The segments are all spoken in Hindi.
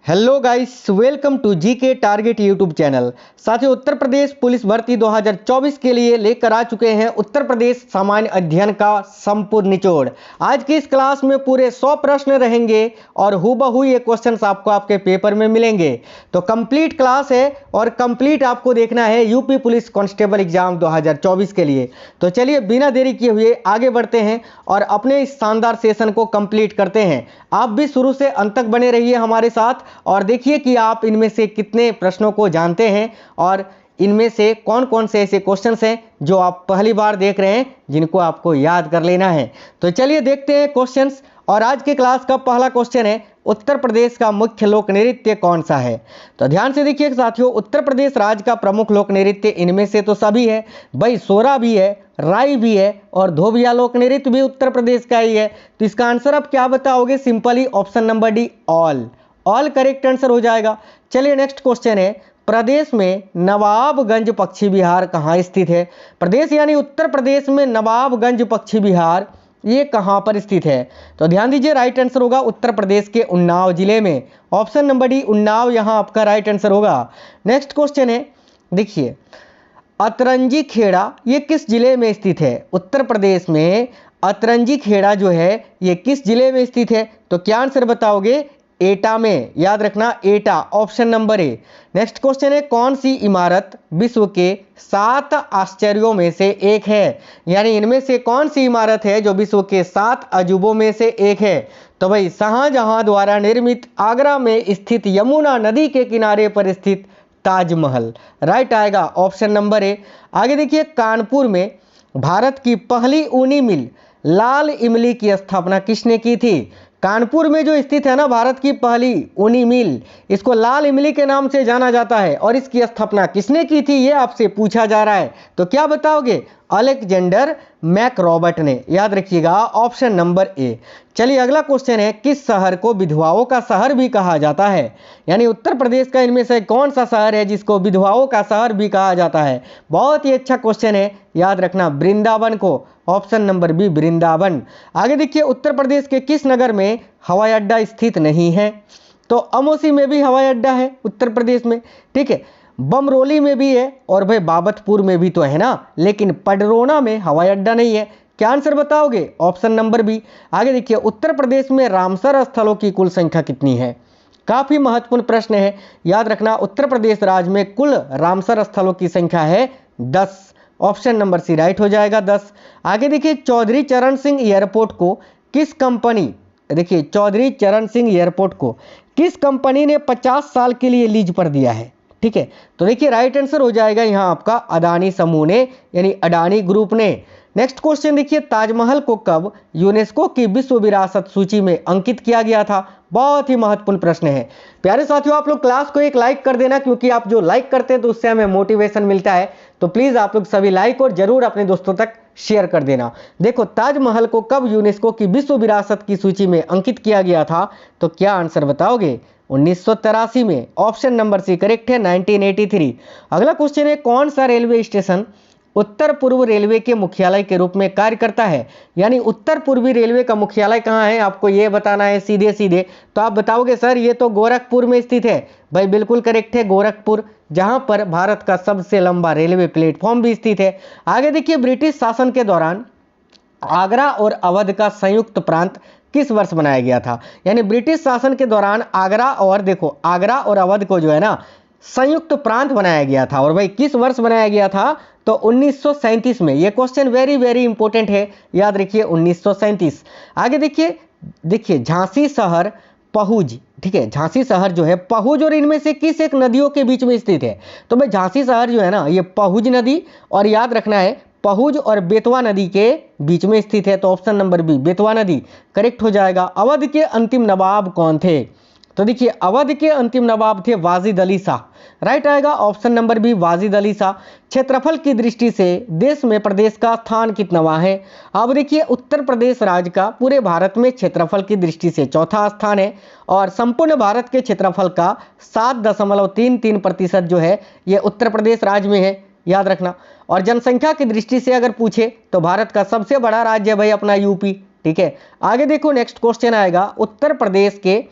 Hello guys, welcome to GK target YouTube channel. साथियों, उत्तर प्रदेश पुलिस भर्ती 2024 के लिए लेकर आ चुके हैं उत्तर प्रदेश सामान्य अध्ययन का संपूर्ण निचोड़। आज की इस क्लास में पूरे 100 प्रश्न रहेंगे और हूबहू ये क्वेश्चंस आपको आपके पेपर में मिलेंगे। तो कंप्लीट क्लास है और कंप्लीट आपको देखना है यूपी पुलिस कांस्टेबल एग्जाम 2024 के लिए। तो चलिए बिना देरी किए हुए आगे बढ़ते हैं और अपने इस शानदार सेशन को कंप्लीट करते हैं। आप भी शुरू से अंत तक बने रहिए हमारे साथ और देखिए कि आप इनमें से कितने प्रश्नों को जानते हैं और इनमें से कौन कौन से ऐसे क्वेश्चंस हैं जो आप पहली बार देख रहे हैं, जिनको आपको याद कर लेना है। तो चलिए देखते हैं क्वेश्चंस। और आज के क्लास का पहला क्वेश्चन है, उत्तर प्रदेश का मुख्य लोक नृत्य कौन सा है। तो ध्यान से देखिए साथियों, उत्तर प्रदेश राज्य का प्रमुख लोक नृत्य इनमें से तो सभी है भाई, सोरा भी है, राई भी है और धोबिया लोक नृत्य भी उत्तर प्रदेश का ही है। तो इसका आंसर आप क्या बताओगे? Simply option number D, all correct answer हो जाएगा। चलिए नेक्स्ट क्वेश्चन है, प्रदेश में नवाबगंज पक्षी विहार कहाँ स्थित है। प्रदेश यानी उत्तर प्रदेश में नवाबगंज पक्षी विहार ये कहाँ पर स्थित है? तो ध्यान दीजिए, राइट आंसर होगा उत्तर प्रदेश के उन्नाव जिले में। ऑप्शन नंबर डी उन्नाव यहाँ आपका राइट आंसर होगा। नेक्स्ट क्वेश्चन है, देखिए अतरंजी खेड़ा ये किस जिले में स्थित है। उत्तर प्रदेश में अतरंजी खेड़ा जो है ये किस जिले में स्थित है? तो क्या आंसर बताओगे? एटा में, याद रखना एटा, ऑप्शन नंबर ए। नेक्स्ट क्वेश्चन है, कौन सी इमारत विश्व के 7 आश्चर्यों में से एक है। यानी इनमें से कौन सी इमारत है जो विश्व के 7 अजूबों में से एक है? तो भाई शाहजहां द्वारा निर्मित आगरा में स्थित यमुना नदी के किनारे पर स्थित ताजमहल, राइट आएगा ऑप्शन नंबर ए। आगे देखिए, कानपुर में भारत की पहली ऊनी मिल लाल इमली की स्थापना किसने की थी। कानपुर में जो स्थित है ना भारत की पहली ऊनी मिल, इसको लाल इमली के नाम से जाना जाता है और इसकी स्थापना किसने की थी ये आपसे पूछा जा रहा है। तो क्या बताओगे? अलेक्जेंडर मैकरॉबर्ट ने, याद रखिएगा ऑप्शन नंबर ए। चलिए अगला क्वेश्चन है, किस शहर को विधवाओं का शहर भी कहा जाता है। यानी उत्तर प्रदेश का इनमें से कौन सा शहर है जिसको विधवाओं का शहर भी कहा जाता है? बहुत ही अच्छा क्वेश्चन है, याद रखना वृंदावन को, ऑप्शन नंबर बी वृंदावन। आगे देखिए, उत्तर प्रदेश के किस नगर में हवाई अड्डा स्थित नहीं है। तो अमोसी में भी हवाई अड्डा है उत्तर प्रदेश में, ठीक है, बमरोली में भी है और भाई बाबतपुर में भी तो है ना, लेकिन पडरौना में हवाई अड्डा नहीं है। क्या आंसर बताओगे? Option number B. आगे देखिए, उत्तर प्रदेश में रामसर स्थलों की कुल संख्या कितनी है। काफी महत्वपूर्ण प्रश्न है, याद रखना उत्तर प्रदेश राज्य में कुल रामसर स्थलों की संख्या है 10, ऑप्शन नंबर सी राइट हो जाएगा 10। आगे देखिए, चौधरी चरण सिंह एयरपोर्ट को किस कंपनी, देखिए चौधरी चरण सिंह एयरपोर्ट को किस कंपनी ने 50 साल के लिए लीज पर दिया है। ठीक है, तो देखिए राइट आंसर हो जाएगा यहाँ आपका अदानी समूह ने, यानी अडानी ग्रुप ने। नेक्स्ट क्वेश्चन देखिए, ताजमहल को कब यूनेस्को की विश्व विरासत सूची में अंकित किया गया था। बहुत ही महत्वपूर्ण प्रश्न है। प्यारे साथियों, आप लोग क्लास को एक लाइक कर देना, क्योंकि आप जो लाइक करते हैं तो उससे हमें मोटिवेशन मिलता है। तो प्लीज आप लोग सभी लाइक और जरूर अपने दोस्तों तक शेयर कर देना। देखो, ताजमहल को कब यूनेस्को की विश्व विरासत की सूची में अंकित किया गया था। तो क्या आंसर बताओगे? 1983 में, ऑप्शन नंबर सी करेक्ट है 1983। अगला क्वेश्चन है, कौन सा रेलवे स्टेशन उत्तर पूर्व रेलवे के मुख्यालय के रूप में कार्य करता है। यानी उत्तर पूर्वी रेलवे का मुख्यालय कहाँ है, आपको ये बताना है सीधे सीधे। तो आप बताओगे सर ये तो गोरखपुर में स्थित है। भाई बिल्कुल करेक्ट है, गोरखपुर, जहां पर भारत का सबसे लंबा रेलवे प्लेटफॉर्म भी स्थित है। आगे देखिए, ब्रिटिश शासन के दौरान आगरा और अवध का संयुक्त प्रांत किस वर्ष बनाया गया था। यानी ब्रिटिश शासन के दौरान आगरा और, देखो आगरा और अवध को जो है ना संयुक्त प्रांत बनाया गया था, और भाई किस वर्ष बनाया गया था। तो 1937 में। ये क्वेश्चन वेरी वेरी इंपॉर्टेंट है, याद रखिए 1937। आगे देखिए झांसी शहर पहुज, ठीक है, झांसी शहर जो है पहुज और इनमें से किस एक नदियों के बीच में स्थित है। तो भाई झांसी शहर जो है ना ये पहुज नदी, और याद रखना है पहुज और बेतवा नदी के बीच में स्थित है। तो ऑप्शन नंबर बी बेतवा नदी करेक्ट हो जाएगा। अवध के अंतिम नवाब कौन थे। तो देखिए, अवध के अंतिम नवाब थे वाजिद अली शाह, राइट आएगा option number B Wajid Ali Shah. क्षेत्रफल की दृष्टि से देश में प्रदेश का स्थान कितनावा है। अब देखिए, उत्तर प्रदेश राज्य का पूरे भारत में क्षेत्रफल की दृष्टि से चौथा स्थान है, और संपूर्ण भारत के क्षेत्रफल का 7.33% जो है ये उत्तर प्रदेश राज्य में है, याद रखना। और जनसंख्या की दृष्टि से अगर पूछे तो भारत का सबसे बड़ा राज्य है भाई अपना यूपी। ठीक है, आगे देखो नेक्स्ट क्वेश्चन आएगा, उत्तर प्रदेश के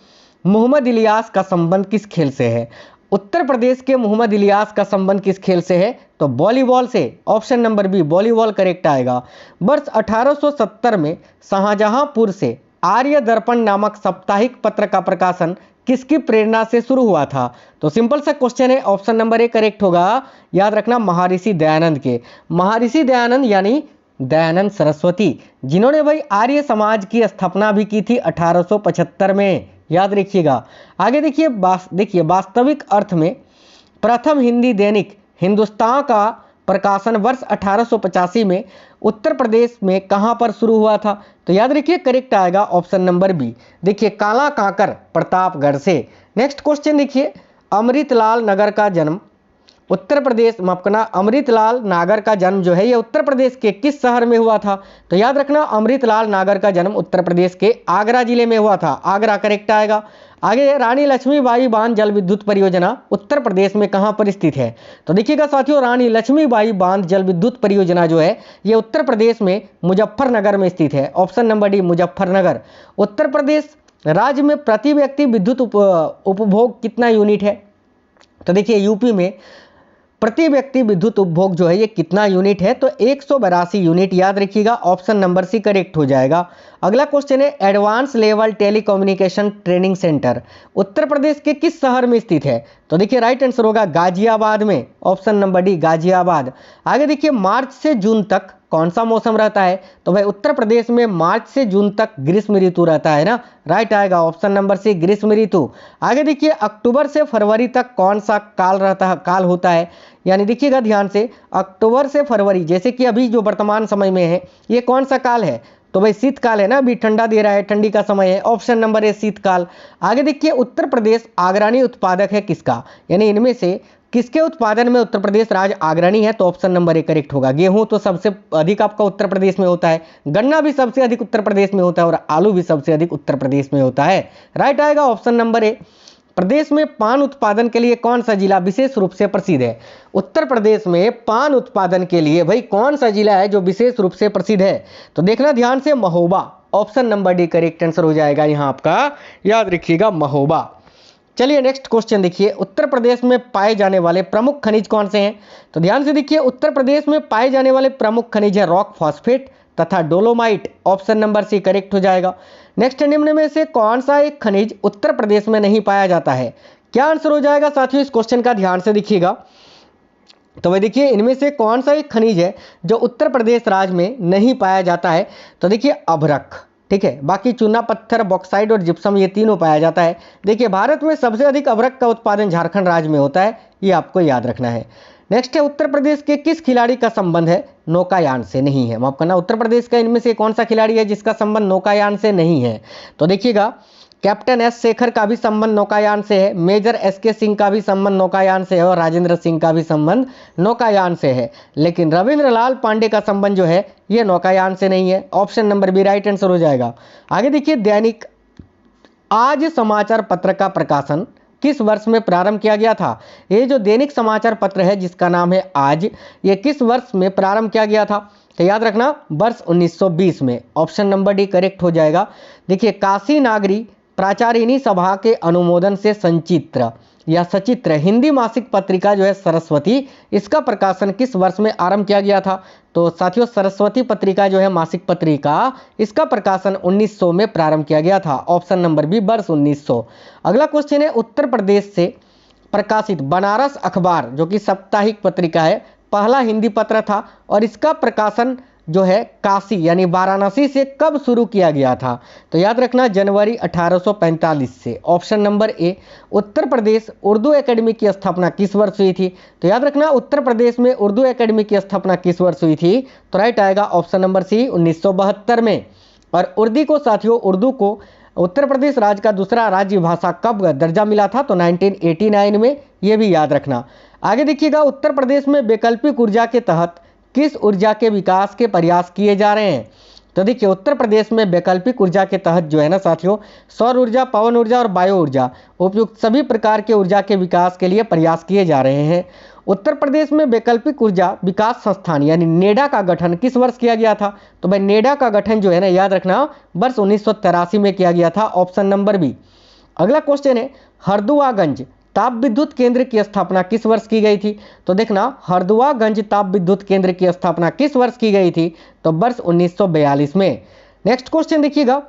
मोहम्मद इलियास का संबंध किस खेल से है? उत्तर प्रदेश के मोहम्मद इलियास का संबंध किस खेल से है? तो वॉलीबॉल से। Option number B volleyball correct आएगा। वर्ष 1870 में शाहजहांपुर से आर्य दर्पण नामक साप्ताहिक पत्र का प्रकाशन किसकी प्रेरणा से शुरू हुआ था? तो सिंपल सा क्वेश्चन है, ऑप्शन नंबर ए करेक्ट होगा। याद रखना, महर्षि दयानंद के। महर्षि दयानंद यानी दयानंद सरस्वती, जिन्होंने भाई आर्य समाज की स्थापना भी की थी 1875 में। याद रखिएगा। आगे देखिए वास्तविक अर्थ में प्रथम हिंदी दैनिक हिंदुस्तान का प्रकाशन वर्ष 1885 में उत्तर प्रदेश में कहां पर शुरू हुआ था? तो याद रखिए करेक्ट आएगा ऑप्शन नंबर बी। देखिए काला कांकर प्रतापगढ़ से। नेक्स्ट क्वेश्चन देखिए, अमृतलाल नगर का जन्म उत्तर प्रदेश अमृतलाल नागर का जन्म जो है ये उत्तर प्रदेश के किस शहर में हुआ था? तो याद रखना, अमृतलाल नागर का जन्म उत्तर प्रदेश के आगरा जिले में हुआ था। आगरा करेक्ट आएगा। आगे रानी लक्ष्मीबाई बांध जल विद्युत परियोजना उत्तर प्रदेश में कहां पर स्थित है? तो देखिएगा साथियों, रानी लक्ष्मीबाई बांध जल विद्युत परियोजना जो है ये उत्तर प्रदेश में मुजफ्फरनगर में स्थित है। Option number D Muzaffarnagar. Uttar Pradesh राज्य में प्रति व्यक्ति विद्युत उपभोग कितना यूनिट है? तो देखिए यूपी में प्रति व्यक्ति विद्युत उपभोग जो है ये कितना यूनिट है? तो 182 यूनिट। याद रखिएगा, ऑप्शन नंबर सी करेक्ट हो जाएगा। अगला क्वेश्चन है, advance level telecommunication training centre Uttar Pradesh के किस शहर में स्थित है? तो देखिए राइट आंसर होगा गाजियाबाद में। Option number D Ghaziabad. आगे देखिए, मार्च से जून तक कौन सा मौसम रहता है? तो भाई उत्तर प्रदेश में मार्च से जून तक ग्रीष्म ऋतु रहता है ना। राइट आएगा ऑप्शन नंबर सी ग्रीष्म ऋतु। आगे देखिए, अक्टूबर से फरवरी तक कौन सा काल होता है? यानी देखिएगा ध्यान से, अक्टूबर से फरवरी जैसे कि अभी जो वर्तमान समय में है ये कौन सा काल है? तो भाई शीतकाल है ना, अभी ठंडा दे रहा है, ठंडी का समय है। ऑप्शन नंबर ए शीतकाल। आगे देखिए, उत्तर प्रदेश अग्रणी उत्पादक है किसका? यानी इनमें से किसके उत्पादन में उत्तर प्रदेश राज्य अग्रणी है? तो ऑप्शन नंबर ए करेक्ट होगा। गेहूं तो सबसे अधिक आपका उत्तर प्रदेश में होता है, गन्ना भी सबसे अधिक उत्तर प्रदेश में होता है और आलू भी सबसे अधिक उत्तर प्रदेश में होता है। राइट आएगा ऑप्शन नंबर ए। प्रदेश में पान उत्पादन के लिए कौन सा जिला विशेष रूप से प्रसिद्ध है? उत्तर प्रदेश में पान उत्पादन के लिए भाई कौन सा जिला है जो विशेष रूप से प्रसिद्ध है? तो देखना ध्यान से, Mahoba. Option number D correct answer हो जाएगा यहाँ आपका। याद रखिएगा महोबा। चलिए नेक्स्ट क्वेश्चन देखिए, उत्तर प्रदेश में पाए जाने वाले प्रमुख खनिज कौन से हैं? तो ध्यान से देखिए, उत्तर प्रदेश में पाए जाने वाले प्रमुख खनिज है रॉक फॉस्फेट तथा dolomite. Option number C correct हो जाएगा। नेक्स्ट, निम्न में से कौन सा एक खनिज उत्तर प्रदेश में नहीं पाया जाता है? क्या आंसर हो जाएगा साथियों? इस क्वेश्चन का ध्यान से देखिएगा। तो भाई देखिए, इनमें से कौन सा एक खनिज है जो उत्तर प्रदेश राज्य में नहीं पाया जाता है? तो देखिए अभ्रक, ठीक है। बाकी चूना पत्थर, बॉक्साइट और जिप्सम ये तीनों पाया जाता है। देखिए भारत में सबसे अधिक अभ्रक का उत्पादन झारखंड राज्य में होता है, ये आपको याद रखना है। नेक्स्ट है, उत्तर प्रदेश के किस खिलाड़ी का संबंध है नौकायान से? नहीं है, माफ करना, उत्तर प्रदेश का इनमें से कौन सा खिलाड़ी है जिसका संबंध नौकायान से नहीं है? तो देखिएगा, कैप्टन एस शेखर का भी संबंध नौकायान से है, मेजर एस के सिंह का भी संबंध नौकायान से है और राजेंद्र सिंह का भी संबंध नौकायान से है। लेकिन रविंद्र लाल पांडे का संबंध जो है ये नौकायान से नहीं है। Option number B right answer हो जाएगा। आगे देखिए, दैनिक आज समाचार पत्र का प्रकाशन किस वर्ष में प्रारंभ किया गया था? ये जो दैनिक समाचार पत्र है जिसका नाम है आज, ये किस वर्ष में प्रारंभ किया गया था? तो याद रखना, वर्ष 1920 में। ऑप्शन नंबर डी करेक्ट हो जाएगा। देखिए, काशी नागरी प्राचारिणी सभा के अनुमोदन से संचित्र या सचित्र हिंदी मासिक पत्रिका जो है सरस्वती, इसका प्रकाशन किस वर्ष में आरंभ किया गया था? तो साथियों, सरस्वती पत्रिका जो है मासिक पत्रिका, इसका प्रकाशन 1900 में प्रारंभ किया गया था। ऑप्शन नंबर बी वर्ष 1900। अगला क्वेश्चन है, उत्तर प्रदेश से प्रकाशित बनारस अखबार जो कि साप्ताहिक पत्रिका है, पहला हिंदी पत्र था और इसका प्रकाशन जो है काशी यानी वाराणसी से कब शुरू किया गया था? तो याद रखना, जनवरी 1845 से। ऑप्शन नंबर ए। उत्तर प्रदेश उर्दू एकेडमी की स्थापना किस वर्ष हुई थी? तो याद रखना, उत्तर प्रदेश में उर्दू एकेडमी की स्थापना किस वर्ष हुई थी? तो राइट आएगा ऑप्शन नंबर सी 1972 में। और उर्दू को उत्तर प्रदेश राज्य का दूसरा राज्य भाषा कब दर्जा मिला था? तो 1989 में, ये भी याद रखना। आगे देखिएगा, उत्तर प्रदेश में वैकल्पिक ऊर्जा के तहत किस ऊर्जा के विकास के प्रयास किए जा रहे हैं? तो देखिए, उत्तर प्रदेश में वैकल्पिक ऊर्जा के तहत जो है ना साथियों, सौर ऊर्जा, पवन ऊर्जा और बायो ऊर्जा उपयुक्त सभी प्रकार के ऊर्जा के विकास के लिए प्रयास किए जा रहे हैं। उत्तर प्रदेश में वैकल्पिक ऊर्जा विकास संस्थान यानी नेडा का गठन किस वर्ष किया गया था? तो भाई नेडा का गठन जो है ना, याद रखना, वर्ष 1983 में किया गया था। Option number B. अगला क्वेश्चन है हरदुआगंज ताप विद्युत केंद्र की स्थापना किस वर्ष की गई थी? तो देखना हरदुआगंज ताप विद्युत केंद्र की स्थापना किस वर्ष की गई थी? तो वर्ष 1942 में। नेक्स्ट क्वेश्चन देखिएगा,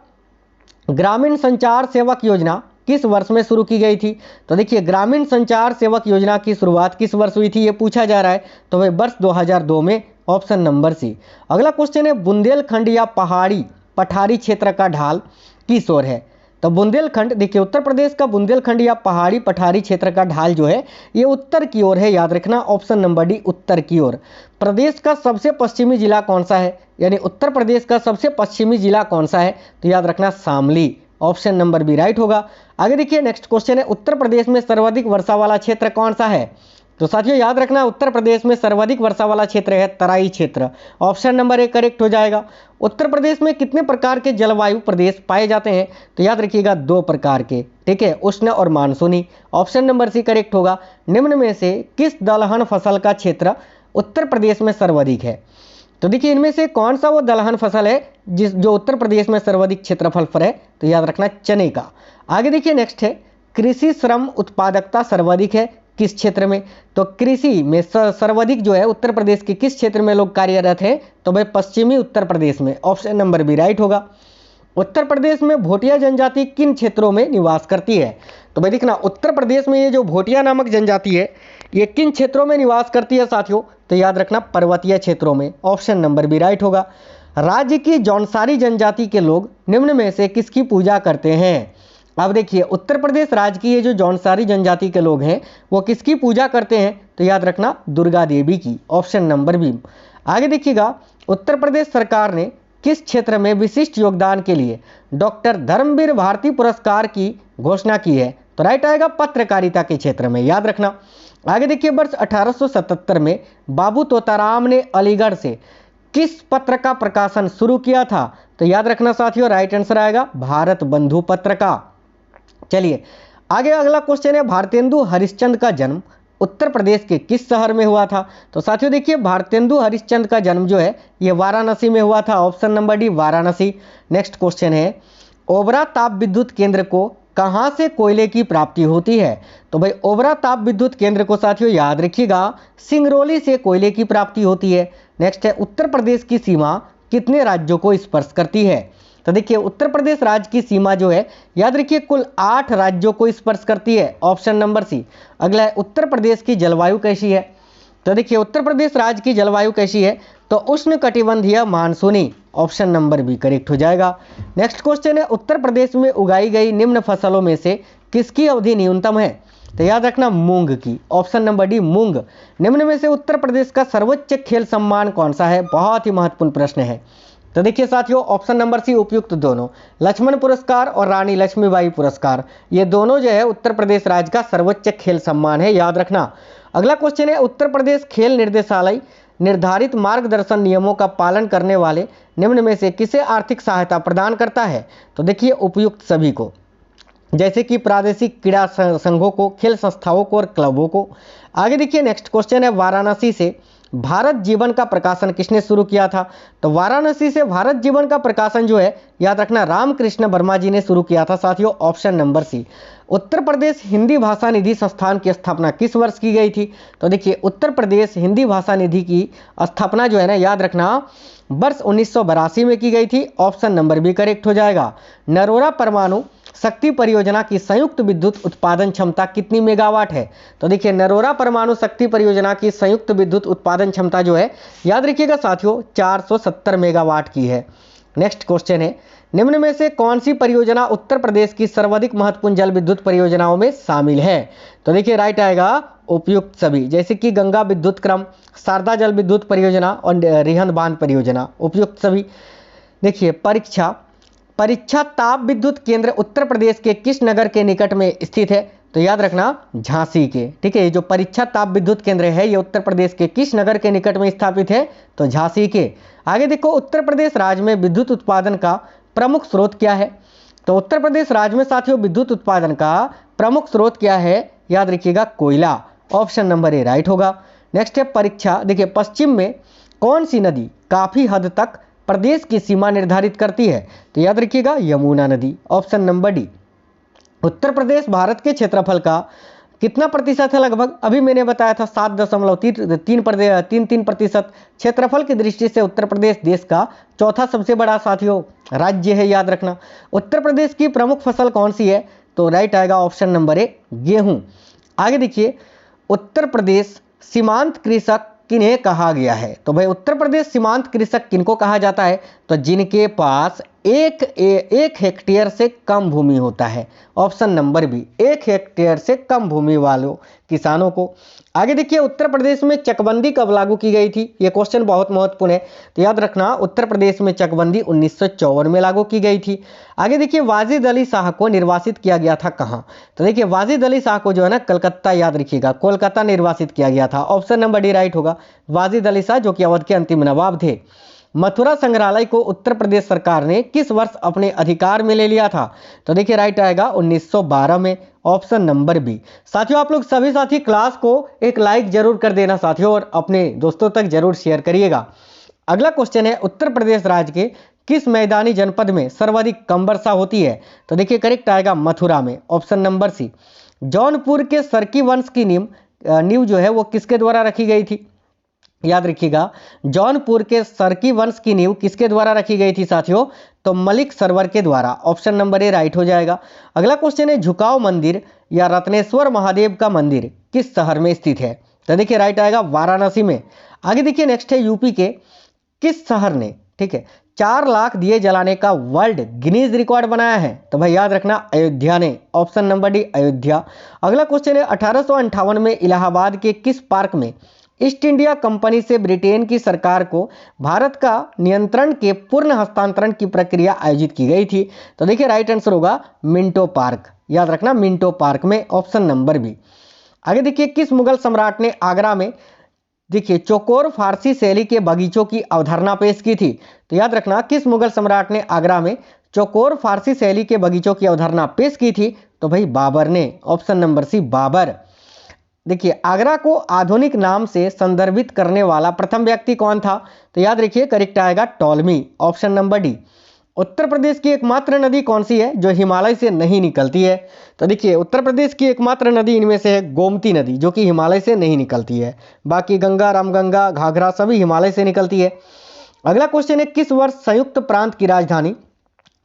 ग्रामीण संचार सेवक योजना किस वर्ष में शुरू की गई थी? तो देखिए ग्रामीण संचार सेवक योजना की शुरुआत किस वर्ष हुई थी, ये पूछा जा रहा है। तो वह वर्ष 2002 में, ऑप्शन नंबर सी। अगला क्वेश्चन है बुंदेलखंड या पहाड़ी पठारी क्षेत्र का ढाल किस ओर है? तो बुंदेलखंड, देखिए उत्तर प्रदेश का बुंदेलखंड या पहाड़ी पठारी क्षेत्र का ढाल जो है ये उत्तर की ओर है, याद रखना, ऑप्शन नंबर डी, उत्तर की ओर। प्रदेश का सबसे पश्चिमी जिला कौन सा है, यानी उत्तर प्रदेश का सबसे पश्चिमी जिला कौन सा है? तो याद रखना Shamli, option number B right होगा। आगे देखिए नेक्स्ट क्वेश्चन है उत्तर प्रदेश में सर्वाधिक वर्षा वाला क्षेत्र कौन सा है? तो साथियों याद रखना उत्तर प्रदेश में सर्वाधिक वर्षा वाला क्षेत्र है तराई क्षेत्र, ऑप्शन नंबर ए करेक्ट हो जाएगा। उत्तर प्रदेश में कितने प्रकार के जलवायु प्रदेश पाए जाते हैं? तो याद रखिएगा 2 प्रकार के, ठीक है, उष्ण और मानसूनी, ऑप्शन नंबर सी करेक्ट होगा। निम्न में से किस दलहन फसल का क्षेत्र उत्तर प्रदेश में सर्वाधिक है? तो देखिए इनमें से कौन सा वो दलहन फसल है जो उत्तर प्रदेश में सर्वाधिक क्षेत्रफल पर है? तो याद रखना चने का। आगे देखिए नेक्स्ट है कृषि श्रम उत्पादकता सर्वाधिक है किस क्षेत्र में? तो कृषि में सर्वाधिक जो है उत्तर प्रदेश के किस क्षेत्र में लोग कार्यरत हैं? तो भाई पश्चिमी उत्तर प्रदेश में, ऑप्शन नंबर बी राइट होगा। उत्तर प्रदेश में भोटिया जनजाति किन क्षेत्रों में निवास करती है? तो भाई देखना उत्तर प्रदेश में ये जो भोटिया नामक जनजाति है ये किन क्षेत्रों में निवास करती है साथियों? तो याद रखना पर्वतीय क्षेत्रों में, ऑप्शन नंबर बी राइट होगा। राज्य की जौनसारी जनजाति के लोग निम्न में से किसकी पूजा करते हैं? अब देखिए उत्तर प्रदेश राज्य की ये जो जौनसारी जनजाति के लोग हैं वो किसकी पूजा करते हैं? तो याद रखना दुर्गा देवी की, ऑप्शन नंबर बी। आगे देखिएगा उत्तर प्रदेश सरकार ने किस क्षेत्र में विशिष्ट योगदान के लिए डॉक्टर धर्मवीर भारती पुरस्कार की घोषणा की है? तो राइट आएगा पत्रकारिता के क्षेत्र में, याद रखना। आगे देखिए वर्ष 1877 में बाबू तोताराम ने अलीगढ़ से किस पत्र का प्रकाशन शुरू किया था? तो याद रखना साथियों राइट आंसर आएगा भारत बंधु पत्र का। चलिए आगे अगला क्वेश्चन है भारतेंदु हरिश्चंद्र का जन्म उत्तर प्रदेश के किस शहर में हुआ था? तो साथियों देखिए भारतेंदु हरिश्चंद्र का जन्म जो है ये वाराणसी में हुआ था, option number D Varanasi. Next question है ओबरा ताप विद्युत केंद्र को कहां से कोयले की प्राप्ति होती है? तो भाई ओबरा ताप विद्युत केंद्र को साथियों याद रखिएगा सिंगरौली से कोयले की प्राप्ति होती है। नेक्स्ट है उत्तर प्रदेश की सीमा कितने राज्यों को स्पर्श करती है? तो देखिए उत्तर प्रदेश राज्य की सीमा जो है याद रखिए कुल 8 राज्यों को स्पर्श करती है, ऑप्शन नंबर सी। अगला है उत्तर प्रदेश की जलवायु कैसी है? तो देखिए उत्तर प्रदेश राज्य की जलवायु कैसी है? तो उष्ण कटिबंधीय मानसूनी, ऑप्शन नंबर बी करेक्ट हो जाएगा। नेक्स्ट क्वेश्चन है उत्तर प्रदेश में उगाई गई निम्न फसलों में से किसकी अवधि न्यूनतम है? तो याद रखना मूंग की, ऑप्शन नंबर डी मूंग। निम्न में से उत्तर प्रदेश का सर्वोच्च खेल सम्मान कौन सा है? बहुत ही महत्वपूर्ण प्रश्न है। तो देखिए साथियों ऑप्शन नंबर सी उपयुक्त दोनों, लक्ष्मण पुरस्कार और रानी लक्ष्मीबाई पुरस्कार, ये दोनों जो है उत्तर प्रदेश राज्य का सर्वोच्च खेल सम्मान है, याद रखना। अगला क्वेश्चन है उत्तर प्रदेश खेल निर्देशालय निर्धारित मार्गदर्शन नियमों का पालन करने वाले निम्न में से किसे आर्थिक सहायता प्रदान करता है? तो देखिए उपयुक्त सभी को, जैसे कि प्रादेशिक क्रीड़ा संघों को, खेल संस्थाओं को और क्लबों को। आगे देखिए नेक्स्ट क्वेश्चन है वाराणसी से भारत जीवन का प्रकाशन किसने शुरू किया था? तो वाराणसी से भारत जीवन का प्रकाशन जो है याद रखना रामकृष्ण वर्मा जी ने शुरू किया था साथियों, ऑप्शन नंबर सी। उत्तर प्रदेश हिंदी भाषा निधि संस्थान की स्थापना किस वर्ष की गई थी? तो देखिए उत्तर प्रदेश हिंदी भाषा निधि की स्थापना जो है ना याद रखना वर्ष 1982 में की गई थी, ऑप्शन नंबर बी करेक्ट हो जाएगा। नरोरा परमाणु शक्ति परियोजना की संयुक्त विद्युत उत्पादन क्षमता कितनी मेगावाट है? तो देखिए नरोरा परमाणु शक्ति परियोजना की संयुक्त विद्युत उत्पादन क्षमता जो है याद रखिएगा साथियों 470 मेगावाट की है। नेक्स्ट क्वेश्चन है निम्न में से कौन सी परियोजना उत्तर प्रदेश की सर्वाधिक महत्वपूर्ण जल विद्युत परियोजनाओं में शामिल है? तो देखिए राइट आएगा उपयुक्त सभी, जैसे कि गंगा विद्युत क्रम, शारदा जल विद्युत परियोजना और रिहंद बांध परियोजना, उपयुक्त सभी। देखिए परीक्षा ताप विद्युत केंद्र उत्तर प्रदेश के किस नगर के निकट में स्थित है? तो याद रखना झांसी के, ठीक है। ये जो परीक्षा ताप विद्युत केंद्र है ये उत्तर प्रदेश के किस नगर के निकट में स्थापित है? तो झांसी के। आगे देखो उत्तर प्रदेश राज्य में विद्युत उत्पादन का प्रमुख स्रोत क्या है? तो उत्तर प्रदेश राज्य में साथियों विद्युत उत्पादन का प्रमुख स्रोत क्या है? याद रखिएगा कोयला, ऑप्शन नंबर ए राइट होगा। नेक्स्ट है परीक्षा, देखिए पश्चिम में कौन सी नदी काफी हद तक प्रदेश की सीमा निर्धारित करती है? तो याद रखिएगा यमुना नदी, ऑप्शन नंबर डी। उत्तर प्रदेश भारत के क्षेत्रफल का कितना प्रतिशत है? लगभग अभी मैंने बताया था 7.33% क्षेत्रफल की दृष्टि से उत्तर प्रदेश देश का चौथा सबसे बड़ा साथियों राज्य है, याद रखना। उत्तर प्रदेश की प्रमुख फसल कौन सी है? तो राइट आएगा ऑप्शन नंबर ए, गेहूं। आगे देखिए, उत्तर प्रदेश सीमांत कृषक किन्हें कहा गया है? तो भाई उत्तर प्रदेश सीमांत कृषक किनको कहा जाता है? तो जिनके पास एक हेक्टेयर से कम भूमि होता है। ऑप्शन नंबर बी, 1 हेक्टेयर से कम भूमि वालों किसानों को। आगे देखिए, उत्तर प्रदेश में चकबंदी कब लागू की गई थी? यह क्वेश्चन बहुत महत्वपूर्ण है, तो याद रखना उत्तर प्रदेश में चकबंदी 1954 में लागू की गई थी। आगे देखिए, वाजिद अली शाह को निर्वासित किया गया था कहाँ? तो देखिए, वाजिद अली शाह को जो है ना कलकत्ता, याद रखिएगा, कोलकाता निर्वासित किया गया था। ऑप्शन नंबर डी राइट होगा, वाजिद अली शाह जो कि अवध के अंतिम नवाब थे। मथुरा संग्रहालय को उत्तर प्रदेश सरकार ने किस वर्ष अपने अधिकार में ले लिया था? तो देखिए राइट आएगा 1912 में, ऑप्शन नंबर बी। साथियों, आप लोग सभी साथी क्लास को एक लाइक जरूर कर देना साथियों, और अपने दोस्तों तक जरूर शेयर करिएगा। अगला क्वेश्चन है, उत्तर प्रदेश राज्य के किस मैदानी जनपद में सर्वाधिक कम वर्षा होती है? तो देखिए करेक्ट आएगा मथुरा में, ऑप्शन नंबर सी। जौनपुर के सरकी वंश की नींव जो है वो किसके द्वारा रखी गई थी? याद रखिएगा, जौनपुर के सरकी वंश की नींव किसके द्वारा रखी गई थी साथियों? तो मलिक सरवर के द्वारा। ऑप्शन नंबर ए राइट हो जाएगा। अगला क्वेश्चन है, झुकाव मंदिर या रत्नेश्वर महादेव का मंदिर किस शहर में स्थित है? तो देखिए राइट आएगा वाराणसी में। आगे देखिए, नेक्स्ट है, यूपी के किस शहर ने, ठीक है, 4 लाख दिए जलाने का वर्ल्ड गिनीज रिकॉर्ड बनाया है? तो भाई याद रखना अयोध्या ने। Option number D Ayodhya. अगला क्वेश्चन है, 1858 में इलाहाबाद के किस पार्क में ईस्ट इंडिया कंपनी से ब्रिटेन की सरकार को भारत का नियंत्रण के पूर्ण हस्तांतरण की प्रक्रिया आयोजित की गई थी? तो देखिए राइट आंसर होगा मिंटो पार्क, याद रखना मिंटो पार्क में, ऑप्शन नंबर बी। आगे देखिए, किस मुगल सम्राट ने आगरा में देखिए चौकोर फारसी शैली के बगीचों की अवधारणा पेश की थी? तो याद रखना, किस मुगल सम्राट ने आगरा में चौकोर फारसी शैली के बगीचों की अवधारणा पेश की थी? तो भाई बाबर ने। Option number C Babur. देखिए, आगरा को आधुनिक नाम से संदर्भित करने वाला प्रथम व्यक्ति कौन था? तो याद रखिए करेक्ट आएगा Ptolemy. Option number D. Uttar Pradesh की एकमात्र नदी कौन सी है जो हिमालय से नहीं निकलती है? तो देखिए, उत्तर प्रदेश की एकमात्र नदी इनमें से है गोमती नदी, जो कि हिमालय से नहीं निकलती है। बाकी गंगा, रामगंगा, घाघरा सभी हिमालय से निकलती है। अगला क्वेश्चन है, किस वर्ष संयुक्त प्रांत की राजधानी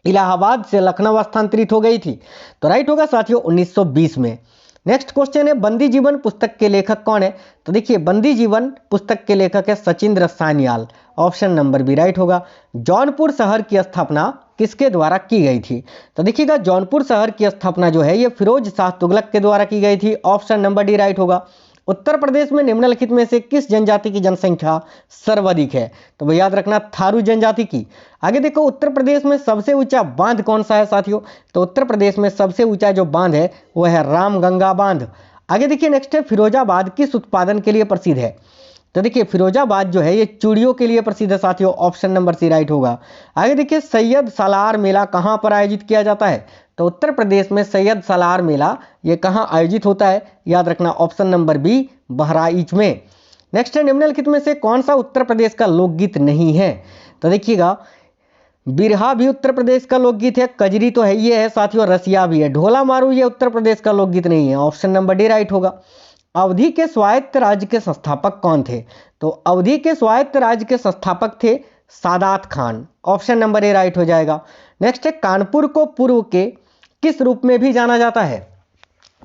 इलाहाबाद से लखनऊ स्थानांतरित हो गई थी? तो राइट होगा साथियों 1920 में। नेक्स्ट क्वेश्चन है, बंदी जीवन पुस्तक के लेखक कौन है? तो देखिए, बंदी जीवन पुस्तक के लेखक है Sachindra Sanyal. Option number B right होगा। जौनपुर शहर की स्थापना किसके द्वारा की गई थी? तो देखिएगा, जौनपुर शहर की स्थापना जो है ये फिरोज शाह तुगलक के द्वारा की गई थी। ऑप्शन नंबर डी राइट होगा। उत्तर प्रदेश में निम्नलिखित में से किस जनजाति की जनसंख्या सर्वाधिक है? तो भाई याद रखना थारू जनजाति की। आगे देखो, उत्तर प्रदेश में सबसे ऊंचा बांध कौन सा है साथियों? तो उत्तर प्रदेश में सबसे ऊंचा जो बांध है वो है रामगंगा बांध। आगे देखिए, नेक्स्ट है, फिरोजाबाद किस उत्पादन के लिए प्रसिद्ध है? तो देखिए, फिरोजाबाद जो है ये चूड़ियों के लिए प्रसिद्ध है साथियों। ऑप्शन नंबर सी राइट होगा। आगे देखिए, सैयद सालार मेला कहाँ पर आयोजित किया जाता है? तो उत्तर प्रदेश में सैयद सालार मेला ये कहाँ आयोजित होता है? याद रखना ऑप्शन नंबर बी बहराइच में। नेक्स्ट है, निम्नलिखित में से कौन सा उत्तर प्रदेश का लोकगीत नहीं है? तो देखिएगा, बिरहा भी उत्तर प्रदेश का लोकगीत है, कजरी तो है ये है साथियों, रसिया भी है, ढोला मारू ये उत्तर प्रदेश का लोकगीत नहीं है। ऑप्शन नंबर डी राइट होगा। अवधि के स्वायत्त राज्य के संस्थापक कौन थे? तो अवधि के स्वायत्त राज्य के संस्थापक थे सादात खान। ऑप्शन नंबर ए राइट हो जाएगा। नेक्स्ट है, कानपुर को पूर्व के किस रूप में भी जाना जाता है?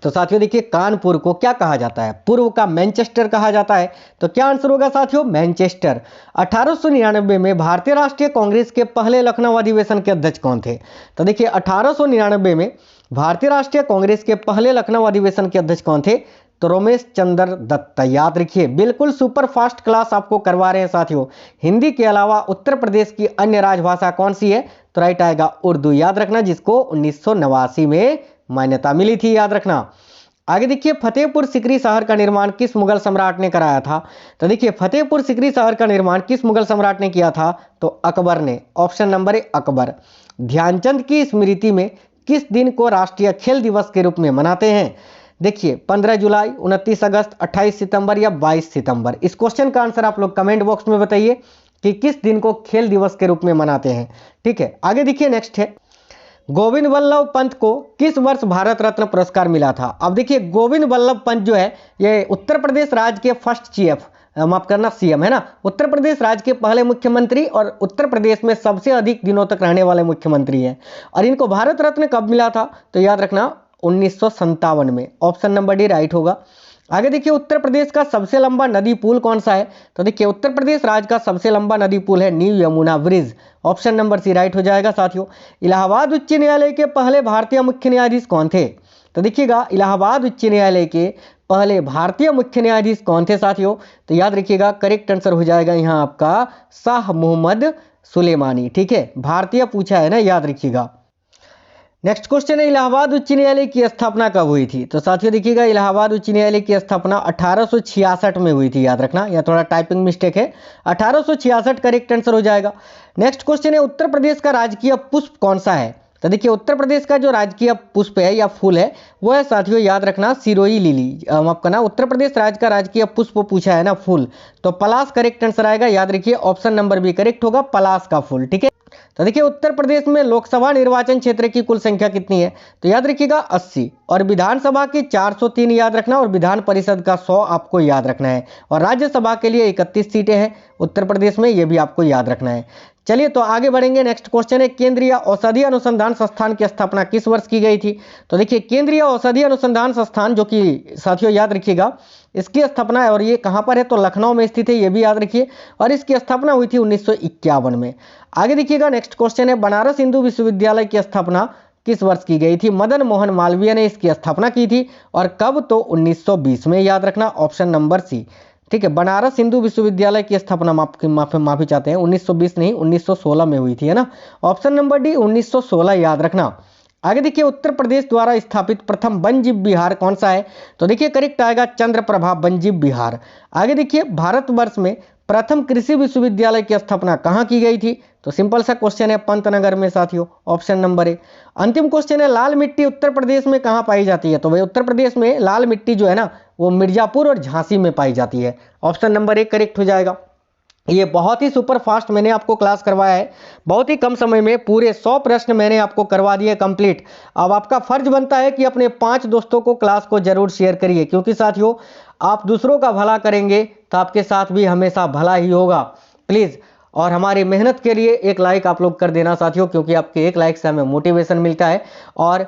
तो साथियों देखिए, कानपुर को क्या कहा जाता है? पूर्व का मैनचेस्टर कहा जाता है। तो क्या आंसर होगा साथियों? मैनचेस्टर। 1899 में भारतीय राष्ट्रीय कांग्रेस के पहले लखनऊ अधिवेशन के अध्यक्ष कौन थे? तो देखिए, 1899 में भारतीय राष्ट्रीय कांग्रेस के पहले लखनऊ अधिवेशन के अध्यक्ष कौन थे? तो रमेश चंद्र दत्त। याद रखिए, बिल्कुल सुपर फास्ट क्लास आपको करवा रहे हैं साथियों। हिंदी के अलावा उत्तर प्रदेश की अन्य राजभाषा कौन सी है? तो राइट आएगा उर्दू। याद रखना, जिसको 1989 में मान्यता मिली थी, याद रखना। आगे देखिए, फतेहपुर सीकरी शहर का निर्माण किस मुगल सम्राट ने कराया था? तो देखिए, फतेहपुर सीकरी शहर का निर्माण किस मुगल सम्राट ने किया था? तो अकबर ने। Option number A Akbar. Dhyanchand की स्मृति में किस दिन को राष्ट्रीय खेल दिवस के रूप में मनाते हैं? देखिए, 15 जुलाई, 29 अगस्त, 28 सितंबर या 22 सितंबर। इस क्वेश्चन का आंसर आप लोग कमेंट बॉक्स में बताइए कि किस दिन को खेल दिवस के रूप में मनाते हैं। ठीक है, आगे देखिए, नेक्स्ट है, गोविंद वल्लभ पंत को किस वर्ष भारत रत्न पुरस्कार मिला था? अब देखिए गोविंद वल्लभ पंत जो है ये उत्तर प्रदेश राज्य के फर्स्ट चीफ, माफ करना सीएम है ना, उत्तर प्रदेश राज्य के पहले मुख्यमंत्री और उत्तर प्रदेश में सबसे अधिक दिनों तक रहने वाले मुख्यमंत्री हैं। और इनको भारत रत्न कब मिला था? तो याद रखना 1957 में। ऑप्शन नंबर डी राइट होगा। आगे देखिए उत्तर प्रदेश का सबसे लंबा नदी पुल कौन सा है? तो देखिए उत्तर प्रदेश राज्य का सबसे लंबा नदी पुल है new Yamuna bridge. Option number C right हो जाएगा साथियों। इलाहाबाद उच्च न्यायालय के पहले भारतीय मुख्य न्यायाधीश कौन थे? तो देखिएगा इलाहाबाद उच्च न्यायालय के पहले भारतीय मुख्य न्यायाधीश कौन थे साथियों? तो याद रखिएगा करेक्ट आंसर हो जाएगा यहाँ आपका शाह मोहम्मद सुलेमानी। ठीक है, भारतीय पूछा है ना, याद रखिएगा। नेक्स्ट क्वेश्चन है इलाहाबाद उच्च न्यायालय की स्थापना कब हुई थी? तो साथियों देखिएगा इलाहाबाद उच्च न्यायालय की स्थापना 1866 में हुई थी, याद रखना, यह थोड़ा टाइपिंग मिस्टेक है, 1866 करेक्ट आंसर हो जाएगा। नेक्स्ट क्वेश्चन है उत्तर प्रदेश का राजकीय पुष्प कौन सा है? तो देखिए उत्तर प्रदेश का जो राजकीय पुष्प है या फूल है वो है साथियों याद रखना सिरोही लिली। माफ करना, उत्तर प्रदेश राज्य का राजकीय पुष्प पूछा है ना फूल, तो पलाश करेक्ट आंसर आएगा। याद रखिए ऑप्शन नंबर बी करेक्ट होगा, पलाश का फूल। ठीक है, तो देखिए उत्तर प्रदेश में लोकसभा निर्वाचन क्षेत्र की कुल संख्या कितनी है? तो याद रखिएगा 80, और विधानसभा की 403 याद रखना, और विधान परिषद का 100 आपको याद रखना है, और राज्यसभा के लिए 31 सीटें हैं उत्तर प्रदेश में, ये भी आपको याद रखना है। चलिए तो आगे बढ़ेंगे। नेक्स्ट क्वेश्चन है केंद्रीय औषधि अनुसंधान संस्थान की स्थापना किस वर्ष की गई थी? तो देखिए केंद्रीय औषधि अनुसंधान संस्थान जो कि साथियों याद रखिएगा इसकी स्थापना है, और ये कहाँ पर है? तो लखनऊ में स्थित है, ये भी याद रखिए, और इसकी स्थापना हुई थी 1951 में। आगे देखिएगा नेक्स्ट क्वेश्चन है बनारस हिंदू विश्वविद्यालय की स्थापना किस वर्ष की गई थी? मदन मोहन मालवीय ने इसकी स्थापना की थी, और कब? तो 1920 में, याद रखना ऑप्शन नंबर सी। ठीक है, बनारस हिंदू विश्वविद्यालय की स्थापना माफी चाहते हैं 1920 नहीं 1916 में हुई थी, है ना, ऑप्शन नंबर डी 1916 याद रखना। आगे देखिए उत्तर प्रदेश द्वारा स्थापित प्रथम वन्यजीव विहार कौन सा है? तो देखिए करेक्ट आएगा चंद्रप्रभा वन्यजीव विहार। आगे देखिए भारतवर्ष में प्रथम कृषि विश्वविद्यालय की स्थापना कहाँ की गई थी? तो सिंपल सा क्वेश्चन है पंतनगर में साथियों, ऑप्शन नंबर ए। अंतिम क्वेश्चन है लाल मिट्टी उत्तर प्रदेश में कहाँ पाई जाती है? तो भाई उत्तर प्रदेश में लाल मिट्टी जो है ना वो मिर्जापुर और झांसी में पाई जाती है, ऑप्शन नंबर ए करेक्ट हो जाएगा। ये बहुत ही सुपर फास्ट मैंने आपको क्लास करवाया है, बहुत ही कम समय में पूरे 100 प्रश्न मैंने आपको करवा दिए कंप्लीट। अब आपका फर्ज बनता है कि अपने 5 दोस्तों को क्लास को जरूर शेयर करिए, क्योंकि साथियों आप दूसरों का भला करेंगे तो आपके साथ भी हमेशा भला ही होगा। प्लीज़, और हमारी मेहनत के लिए एक लाइक आप लोग कर देना साथियों, क्योंकि आपके एक लाइक से हमें मोटिवेशन मिलता है। और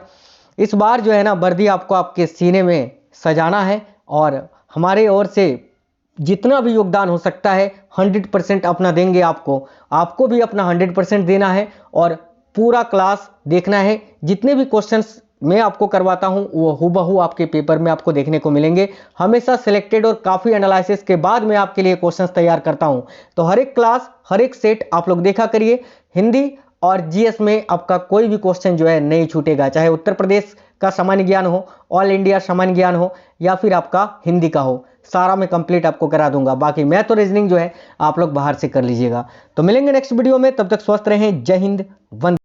इस बार जो है ना वर्दी आपको आपके सीने में सजाना है, और हमारे ओर से जितना भी योगदान हो सकता है 100% अपना देंगे। आपको भी अपना 100% देना है, और पूरा क्लास देखना है। जितने भी क्वेश्चंस मैं आपको करवाता हूं वो हूबहू आपके पेपर में आपको देखने को मिलेंगे। हमेशा सिलेक्टेड और काफ़ी एनालिसिस के बाद मैं आपके लिए क्वेश्चंस तैयार करता हूं। तो हर एक क्लास हर एक सेट आप लोग देखा करिए। हिंदी और जीएस में आपका कोई भी क्वेश्चन जो है नहीं छूटेगा, चाहे उत्तर प्रदेश का सामान्य ज्ञान हो, ऑल इंडिया सामान्य ज्ञान हो, या फिर आपका हिंदी का हो, सारा मैं कंप्लीट आपको करा दूंगा। बाकी मैथ और रीजनिंग जो है आप लोग बाहर से कर लीजिएगा। तो मिलेंगे नेक्स्ट वीडियो में, तब तक स्वस्थ रहें। जय हिंद, वंदे।